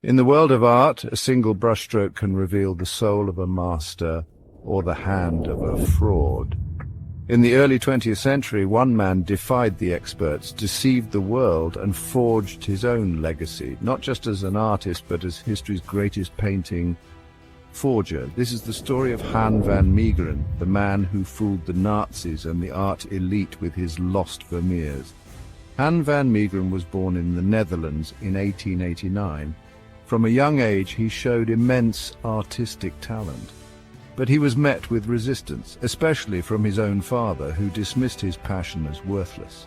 In the world of art, a single brushstroke can reveal the soul of a master or the hand of a fraud. In the early 20th century, one man defied the experts, deceived the world, and forged his own legacy, not just as an artist, but as history's greatest painting forger. This is the story of Han van Meegeren, the man who fooled the Nazis and the art elite with his lost Vermeers. Han van Meegeren was born in the Netherlands in 1889. From a young age, he showed immense artistic talent. But he was met with resistance, especially from his own father, who dismissed his passion as worthless.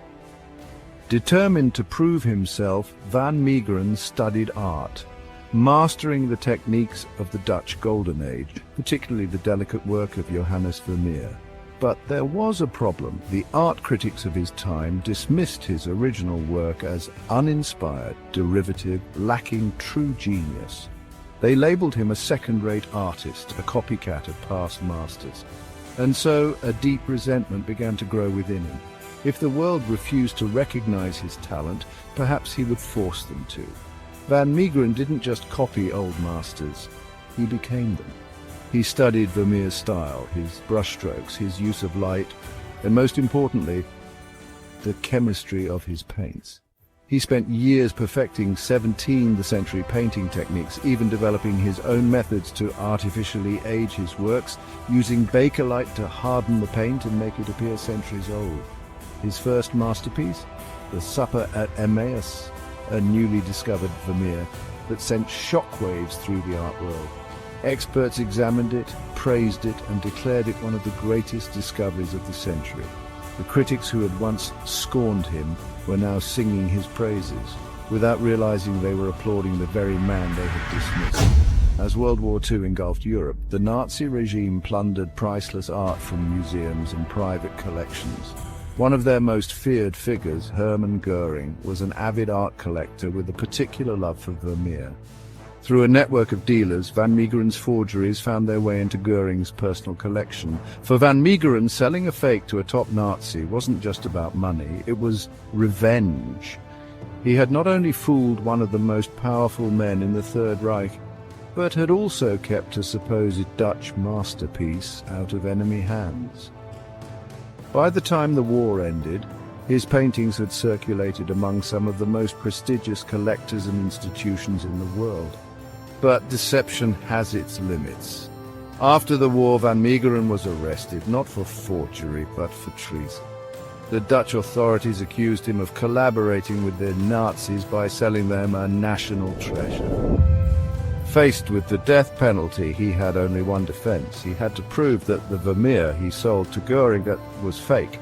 Determined to prove himself, van Meegeren studied art, mastering the techniques of the Dutch Golden Age, particularly the delicate work of Johannes Vermeer. But there was a problem. The art critics of his time dismissed his original work as uninspired, derivative, lacking true genius. They labeled him a second-rate artist, a copycat of past masters. And so a deep resentment began to grow within him. If the world refused to recognize his talent, perhaps he would force them to. Van Meegeren didn't just copy old masters, he became them. He studied Vermeer's style, his brushstrokes, his use of light, and most importantly, the chemistry of his paints. He spent years perfecting 17th century painting techniques, even developing his own methods to artificially age his works, using bakelite to harden the paint and make it appear centuries old. His first masterpiece, The Supper at Emmaus, a newly discovered Vermeer that sent shockwaves through the art world. Experts examined it, praised it, and declared it one of the greatest discoveries of the century. The critics who had once scorned him were now singing his praises, without realizing they were applauding the very man they had dismissed. As World War II engulfed Europe, the Nazi regime plundered priceless art from museums and private collections. One of their most feared figures, Hermann Göring, was an avid art collector with a particular love for Vermeer. Through a network of dealers, van Meegeren's forgeries found their way into Göring's personal collection. For van Meegeren, selling a fake to a top Nazi wasn't just about money, it was revenge. He had not only fooled one of the most powerful men in the Third Reich, but had also kept a supposed Dutch masterpiece out of enemy hands. By the time the war ended, his paintings had circulated among some of the most prestigious collectors and institutions in the world. But deception has its limits. After the war, van Meegeren was arrested, not for forgery, but for treason. The Dutch authorities accused him of collaborating with the Nazis by selling them a national treasure. Faced with the death penalty, he had only one defense. He had to prove that the Vermeer he sold to Göring was fake.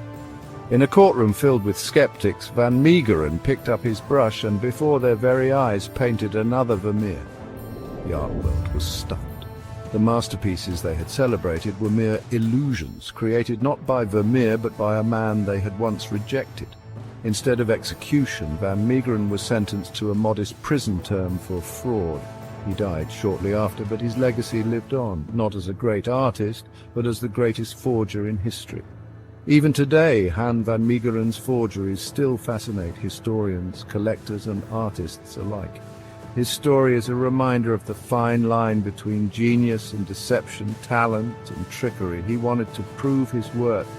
In a courtroom filled with skeptics, van Meegeren picked up his brush and before their very eyes painted another Vermeer. The art world was stunned. The masterpieces they had celebrated were mere illusions, created not by Vermeer but by a man they had once rejected. Instead of execution, van Meegeren was sentenced to a modest prison term for fraud. He died shortly after, but his legacy lived on, not as a great artist, but as the greatest forger in history. Even today, Han van Meegeren's forgeries still fascinate historians, collectors, and artists alike. His story is a reminder of the fine line between genius and deception, talent and trickery. He wanted to prove his worth,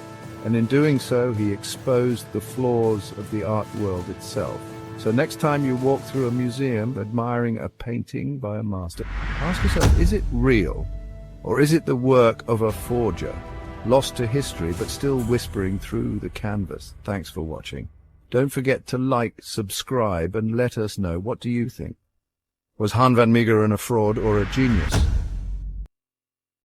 and in doing so, he exposed the flaws of the art world itself. So next time you walk through a museum admiring a painting by a master, ask yourself, is it real, or is it the work of a forger? Lost to history, but still whispering through the canvas. Thanks for watching. Don't forget to like, subscribe, and let us know, what do you think? Was Han van Meegeren a fraud or a genius?